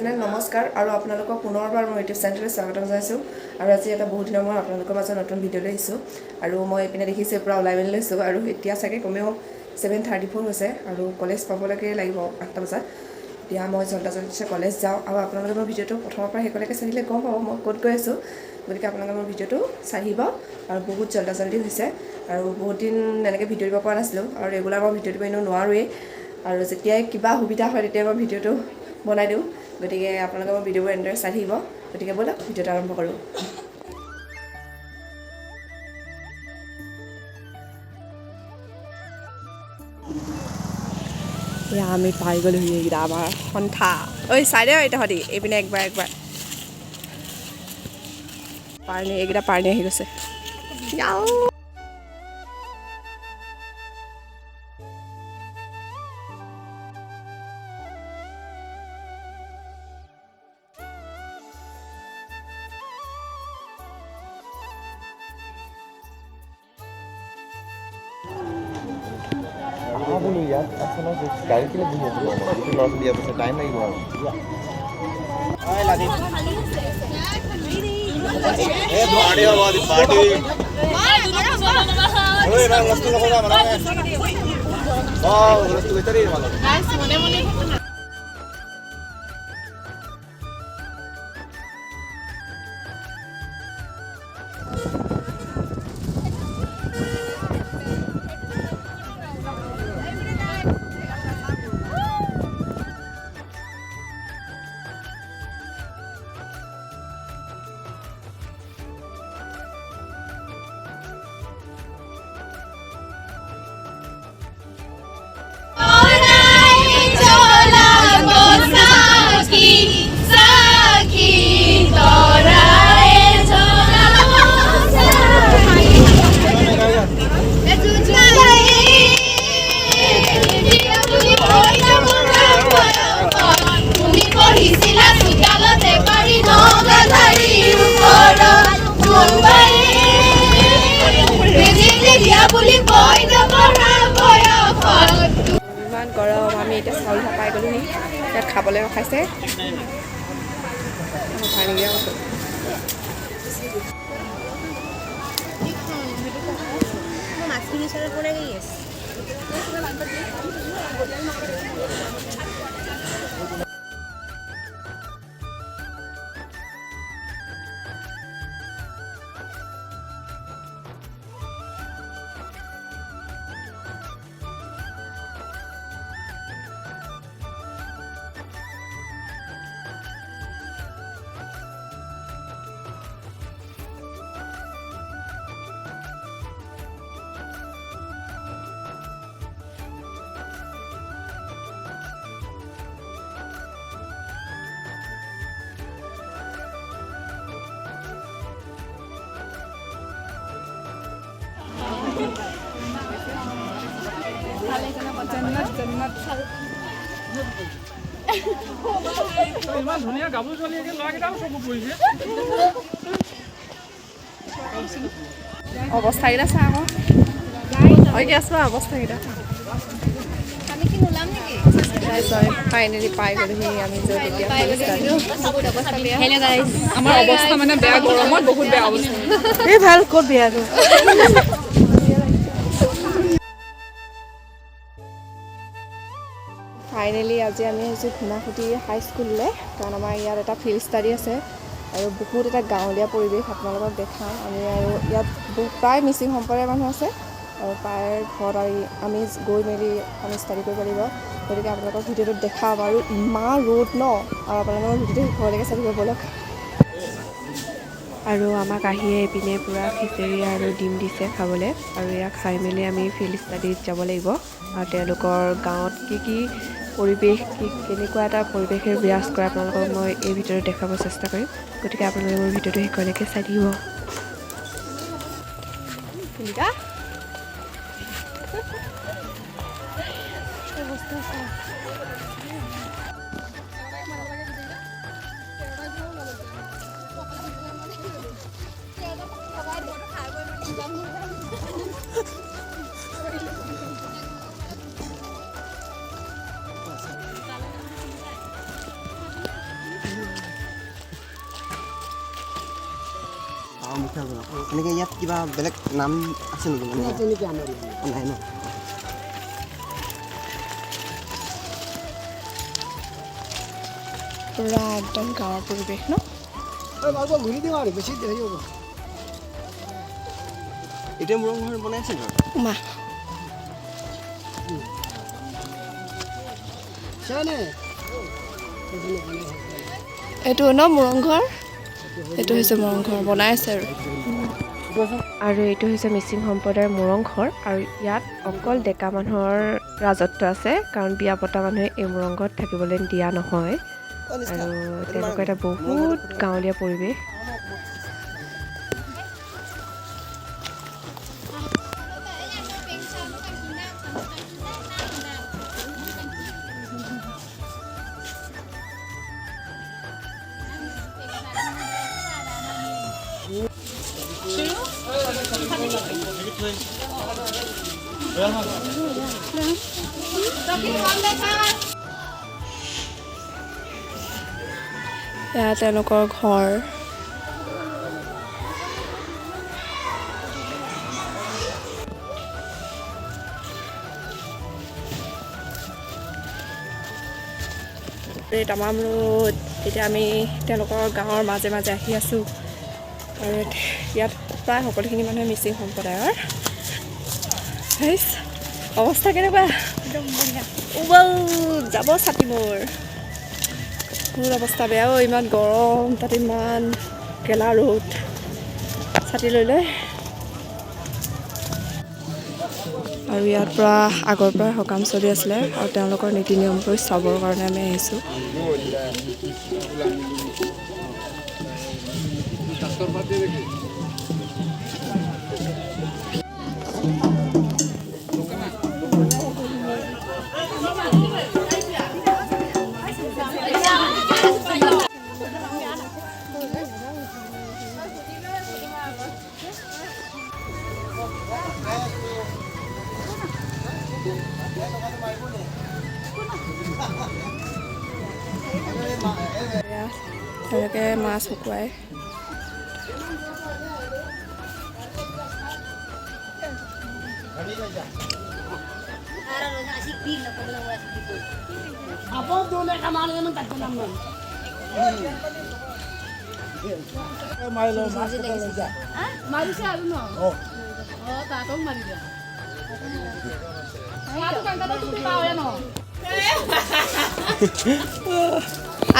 channel নমস্কাৰ আৰু আপোনালোকক পুনৰবাৰ মোৰ ইউটিউব চেনেললৈ স্বাগতম জনাইছোঁ আৰু আজি এটা বহুত দিনৰ মই আপোনালোকৰ মাজত নতুন ভিডিঅ' লৈ আহিছোঁ আৰু মই এইপিনে দেখিছোঁ পূৰা ওলাই মেলি লৈছোঁ আৰু এতিয়া চাগে কমেও 7:34 হৈছে আৰু কলেজ পাবলৈকে লাগিব 8টা বজাত এতিয়া মই জল্দা কলেজ যাওঁ আৰু আপোনালোকে মোৰ ভিডিঅ'টো প্ৰথমৰ পৰা শেষলৈকে চাই দিলে গম পাব মই ক'ত গৈ আছোঁ গতিকে আপোনালোকে মোৰ ভিডিঅ'টো চাই আহিব আৰু বহুত জল্দা হৈছে আৰু বহুত দিন এনেকৈ ভিডিঅ' দিব পৰা নাছিলোঁ আৰু ৰেগুলাৰ মই ভিডিঅ' দিব এনেও নোৱাৰোৱেই আৰু যেতিয়াই কিবা সুবিধা হয় তেতিয়া মই ভিডিঅ'টো বনাই দিওঁ গতিকে আপোনালোকে মোৰ ভিডিঅ'বোৰ এনেদৰে চাই থাকিব গতিকে ব'লক ভিডিঅ'টো আৰম্ভ কৰোঁ এয়া আমি পাই গ'লোহি এইকেইটা আমাৰ সন্থা ঐ চাই দে তহঁতি এইপিনে একবাৰ পাৰ্ণি এইকেইটা পাৰ্ণি আহি গৈছে बोलो यार अच्छा ना गाड़ी के लिए घूमो तो लॉस भी अब से टाइम नहीं हुआ हां लादी ए दुआड़े आवाज पार्टी ओए ना रस्तु लगा मरा वाह रस्तु इधर ही वाला गाइस मने ইমান গৰম আমি এতিয়া চাউল পাই গ'লোহি ইয়াত খাবলৈ ৰখাইছে ইমান ধুনীয়া গাভৰু ছোৱালী একে ল'ৰাকেইটাও চকু পৰিছে অৱস্থাকেইটা চা আকৌ এতিয়া আছোঁ অৱস্থাকেইটা ফাইনেলি পাই গ'লোহি আমি য'ত এতিয়া আমাৰ অৱস্থা মানে বেয়া গৰমত বহুত বেয়া অৱস্থা এই ভাল ক'ত বেয়াটো ফাইনেলি আজি আমি আহিছোঁ ধূনাখুটি হাইস্কুললৈ কাৰণ আমাৰ ইয়াত এটা ফিল্ড ষ্টাডি আছে আৰু বহুত এটা গাঁৱলীয়া পৰিৱেশ আপোনালোকক দেখাম আমি আৰু ইয়াত প্ৰায় মিচিং সম্প্ৰদায়ৰ মানুহ আছে আৰু প্ৰায় ঘৰত আমি গৈ মেলি আমি ষ্টাডি কৰিব লাগিব গতিকে আপোনালোকক ভিডিঅ'টোত দেখাম আৰু ইমান ৰ'দ ন আৰু আপোনালোকৰ ভিডিঅ'টো শেষলৈকে চাই দিব ব'লক আৰু আমাক আহিয়ে এইপিনে পূৰা খিচিৰি আৰু ডিম দিছে খাবলৈ আৰু ইয়াক খাই মেলি আমি ফিল্ড ষ্টাডিত যাব লাগিব আৰু তেওঁলোকৰ গাঁৱত কি পৰিৱেশ কেনেকুৱা এটা পৰিৱেশে বিৰাজ কৰে আপোনালোকক মই এই ভিডিঅ'টো দেখাব চেষ্টা কৰিম গতিকে আপোনালোকে মোৰ ভিডিঅ'টো শেষলৈকে চাই দিব মিঠা বনাওঁ এনেকৈ ইয়াত কিবা বেলেগ নাম আছে নেকি মানে নাই ন পুৰা একদম গাঁৱৰ পৰিৱেশ ন ঘূৰি দিওঁ আৰু বেছি হেৰি হ'ব এতিয়া মোৰ ঘৰ বনাই আছে ঘৰ মা এইটো ন মুৰংঘৰ এইটো হৈছে মুৰংঘৰ বনাই আছে আৰু এইটো হৈছে মিচিং সম্প্ৰদায়ৰ মুৰংঘৰ আৰু ইয়াত অকল ডেকা মানুহৰ ৰাজত্ব আছে কাৰণ বিয়া পতা মানুহে এই মুৰংঘৰত থাকিবলৈ দিয়া নহয় আৰু তেনেকুৱা এটা বহুত গাঁৱলীয়া পৰিৱেশ এয়া তেওঁলোকৰ ঘৰ তামাম ৰ'দ এতিয়া আমি তেওঁলোকৰ গাঁৱৰ মাজে মাজে আহি আছোঁ আৰু ইয়াত প্ৰায় সকলোখিনি মানুহে মিচিং সম্প্ৰদায়ৰ অৱস্থা কেনেকুৱা যাব ছাতি মোৰ অৱস্থা বেয়া ইমান গৰম তাত ইমান গেলা ৰ'দ ছাতি লৈ লৈ আৰু ইয়াৰ পৰা আগৰ পৰা সকাম চলি আছিলে আৰু তেওঁলোকৰ নীতি নিয়মবোৰ চাবৰ কাৰণে আমি আহিছোঁ তেওঁলোকে মাছ শুকুৱাই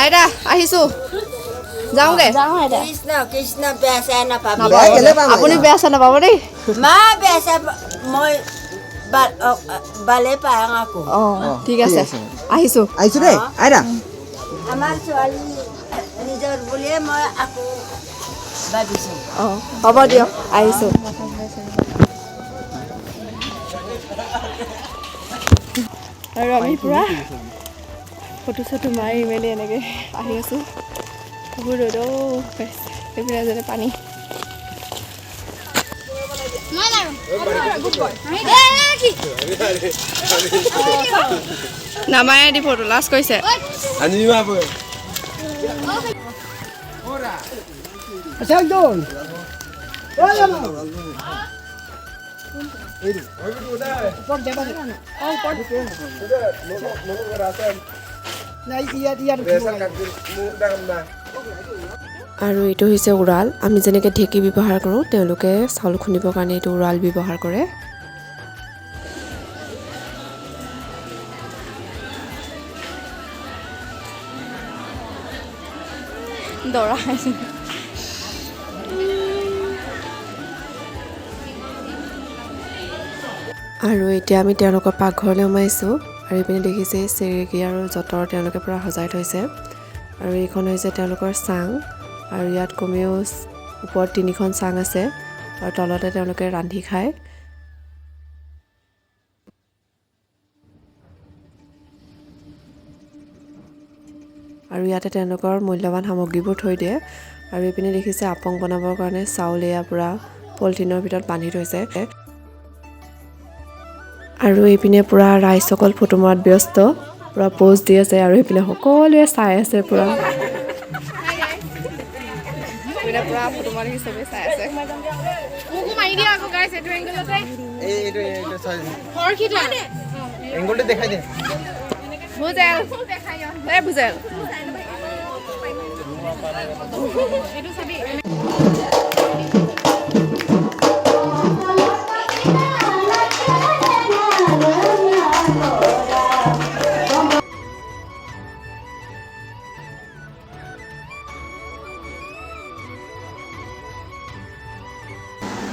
আইতা আহিছোঁ যাওঁগে কৃষ্ণ কৃষ্ণ বেয়া চাই নাপাব আপুনি বেয়া চেয়া নাপাব দেই মা বেয়া চাই মই বালে পাওঁ আকৌ অঁ ঠিক আছে আহিছোঁ দেই আইতা আমাৰ ছোৱালী নিজৰ বুলিয়ে মই আকৌ ভাবিছোঁ অঁ হ'ব দিয়ক আহিছোঁ আৰু আমি পূৰা ফটো চটো মাৰি মেলি এনেকৈ আহি আছোঁ বহুত ৰ'দ এইপিনে যেনে পানী নামায়ে দি ফটো লাষ্ট কৰিছে আৰু এইটো হৈছে উৰাল আমি যেনেকৈ ঢেঁকী ব্যৱহাৰ কৰোঁ তেওঁলোকে চাউল খুন্দিবৰ কাৰণে এইটো উৰাল ব্যৱহাৰ কৰে দৰা আৰু এতিয়া আমি তেওঁলোকৰ পাকঘৰলৈ সোমাইছোঁ আৰু এইপিনে দেখিছে চেৰেকী আৰু যঁতৰ তেওঁলোকে পূৰা সজাই থৈছে আৰু এইখন হৈছে তেওঁলোকৰ চাং আৰু ইয়াত কমেও ওপৰত 3খন চাং আছে আৰু তলতে তেওঁলোকে ৰান্ধি খায় আৰু ইয়াতে তেওঁলোকৰ মূল্যৱান সামগ্ৰীবোৰ থৈ দিয়ে আৰু এইপিনে দেখিছে আপং বনাবৰ কাৰণে চাউল এয়া পূৰা পলিথিনৰ ভিতৰত বান্ধি থৈছে আৰু এইপিনে পূৰা ৰাইজসকল ফটো মৰাত ব্যস্ত পূৰা প'জ দি আছে আৰু এইপিনে সকলোৱে চাই আছে পূৰা পূৰা ফটো মাৰি চবেই চাই আছে মোকো মাৰি দিয়া আকৌ গাইছ এইটো এংগলতে এংগলটো দেখাই দে বুজেল এই বুজেল এইটো চাবি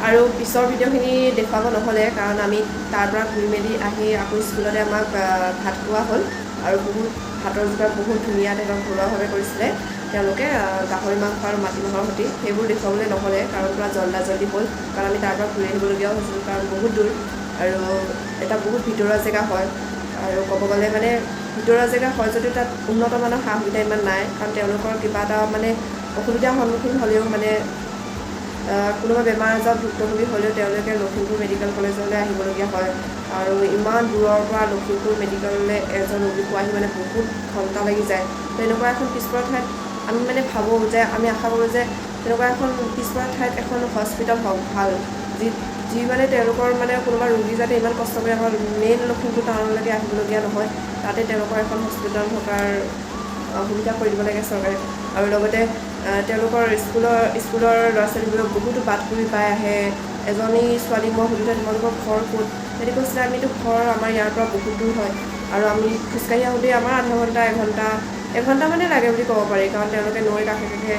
আৰু পিছৰ ভিডিঅ'খিনি দেখুৱাব নহ'লে কাৰণ আমি তাৰ পৰা ঘূৰি মেলি আহি আকৌ স্কুলতে আমাক ভাত খোৱা হ'ল আৰু বহুত ভাতৰ যোগাৰ বহুত ধুনীয়া তেওঁলোকে ঘৰুৱাভাৱে কৰিছিলে তেওঁলোকে গাহৰি মাংস আৰু মাটিমাহৰ সৈতে সেইবোৰ দেখুৱাবলৈ নহ'লে কাৰণ পূৰা জল্দি হ'ল কাৰণ আমি তাৰ পৰা ঘূৰি আহিবলগীয়াও হৈছিলোঁ কাৰণ বহুত দূৰ আৰু এটা বহুত ভিতৰুৱা জেগা হয় আৰু ক'ব গ'লে মানে ভিতৰুৱা জেগা হয় যদিও তাত উন্নত মানৰ সা সুবিধা ইমান নাই কাৰণ তেওঁলোকৰ কিবা এটা মানে অসুবিধাৰ সন্মুখীন হ'লেও মানে কোনোবা বেমাৰ আজাৰ ভুক্তভোগী হ'লেও তেওঁলোকে লখিমপুৰ মেডিকেল কলেজলৈ আহিবলগীয়া হয় আৰু ইমান দূৰৰ পৰা লখিমপুৰ মেডিকেললৈ এজন ৰোগী পোৱাহি মানে বহুত ঘণ্টা লাগি যায় তো এনেকুৱা এখন পিছপৰা ঠাইত আমি মানে ভাবোঁ যে আমি আশা কৰোঁ যে তেনেকুৱা এখন পিছপৰা ঠাইত এখন হস্পিটেল হওক ভাল যি মানে তেওঁলোকৰ মানে কোনোবা ৰোগী যাতে ইমান কষ্ট কৰি আমাৰ মেইন লখিমপুৰ টাউনলৈকে আহিবলগীয়া নহয় তাতে তেওঁলোকৰ এখন হস্পিটেল থকাৰ সুবিধা কৰি দিব লাগে চৰকাৰে আৰু লগতে তেওঁলোকৰ স্কুলৰ ল'ৰা ছোৱালীবোৰক বহুতো বাট কৰি পাই আহে এজনী ছোৱালীক মই সুধিলোঁ তোমালোকৰ ঘৰ ক'ত সিহঁতি কৈছিলে আমিতো ঘৰ আমাৰ ইয়াৰ পৰা বহুত দূৰ হয় আৰু আমি খোজকাঢ়ি আহোঁতে আমাৰ আধা ঘণ্টা এঘণ্টা মানে লাগে বুলি ক'ব পাৰি কাৰণ তেওঁলোকে নৈৰ কাষে কাষে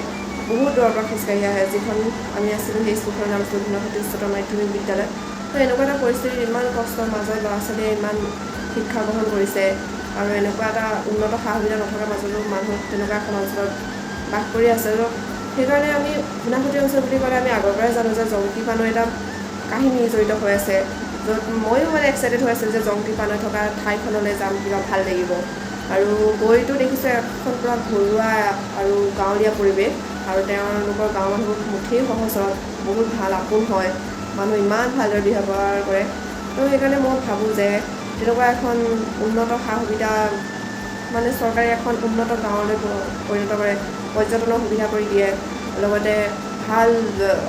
বহুত দূৰৰ পৰা খোজকাঢ়ি আহে যিখন আমি আছিলোঁ সেই স্কুলখনৰ নাম আছিল গুণাসতী উচ্চতৰ মাধ্যমিক বিদ্যালয় তো এনেকুৱা এটা পৰিস্থিতিত ইমান কষ্টৰ মাজত ল'ৰা ছোৱালীয়ে ইমান শিক্ষা গ্ৰহণ কৰিছে আৰু এনেকুৱা এটা উন্নত সা সুবিধা নথকাৰ মাজতো মানুহ তেনেকুৱা এখন অঞ্চলত বাস কৰি আছে তো সেইকাৰণে আমি গুণাসতী অঞ্চল বুলি ক'লে আমি আগৰ পৰাই জানো যে জংকী পানৈ এটা কাহিনী জড়িত হৈ আছে য'ত ময়ো মানে এক্সাইটেড হৈ আছিলোঁ যে জংকী পানৈ থকা ঠাইখনলৈ যাম কিবা ভাল লাগিব আৰু গৈতো দেখিছোঁ এখন পূৰা ঘৰুৱা আৰু গাঁৱলীয়া পৰিৱেশ আৰু তেওঁলোকৰ গাঁৱৰ মানুহবোৰ মুঠেই সহজ সৰল বহুত ভাল আপোন হয় মানুহ ইমান ভালদৰে ব্যৱহাৰ কৰে তো সেইকাৰণে মই ভাবোঁ যে তেনেকুৱা এখন উন্নত সা সুবিধা মানে চৰকাৰে এখন উন্নত গাঁৱলৈ পৰিণত কৰে পৰ্যটনৰ সুবিধা কৰি দিয়ে লগতে ভাল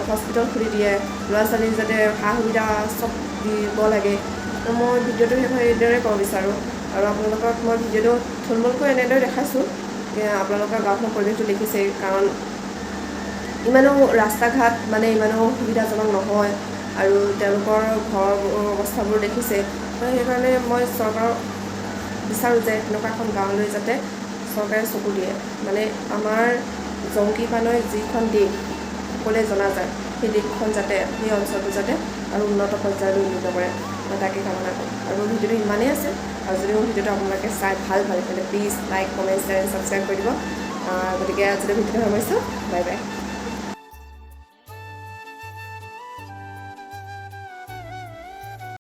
হস্পিটেল খুলি দিয়ে ল'ৰা ছোৱালীক যাতে সা সুবিধা চব দিব লাগে তো মই ভিডিঅ'টো সেইদৰে ক'ব বিচাৰোঁ আৰু আপোনালোকক মই ভিডিঅ'টো থুলমূলকৈ এনেদৰে দেখাইছোঁ আপোনালোকৰ গাঁওখনৰ পৰিৱেশটো দেখিছেই কাৰণ ইমানো ৰাস্তা ঘাট মানে ইমানো সুবিধাজনক নহয় আৰু তেওঁলোকৰ ঘৰৰ অৱস্থাবোৰ দেখিছে তো সেইকাৰণে মই চৰকাৰক বিচাৰোঁ যে তেনেকুৱা এখন গাঁৱলৈ যাতে চৰকাৰে চকু দিয়ে মানে আমাৰ জংকী পানৈ যিখন দেশ সকলোৱে জনা যায় সেই দেশখন যাতে সেই অঞ্চলটো যাতে আৰু উন্নত পৰ্যায়লৈ উন্নীত কৰে মই তাকে কামনা কৰোঁ আৰু ভিডিঅ'টো ইমানেই আছে আৰু যদি মোৰ ভিডিঅ'টো আপোনালোকে চাই ভাল পালে তেন্তে please like comment share subscribe কৰি দিব গতিকে আজিলৈ ভিডিঅ'টো সামৰিছোঁ বাই বাই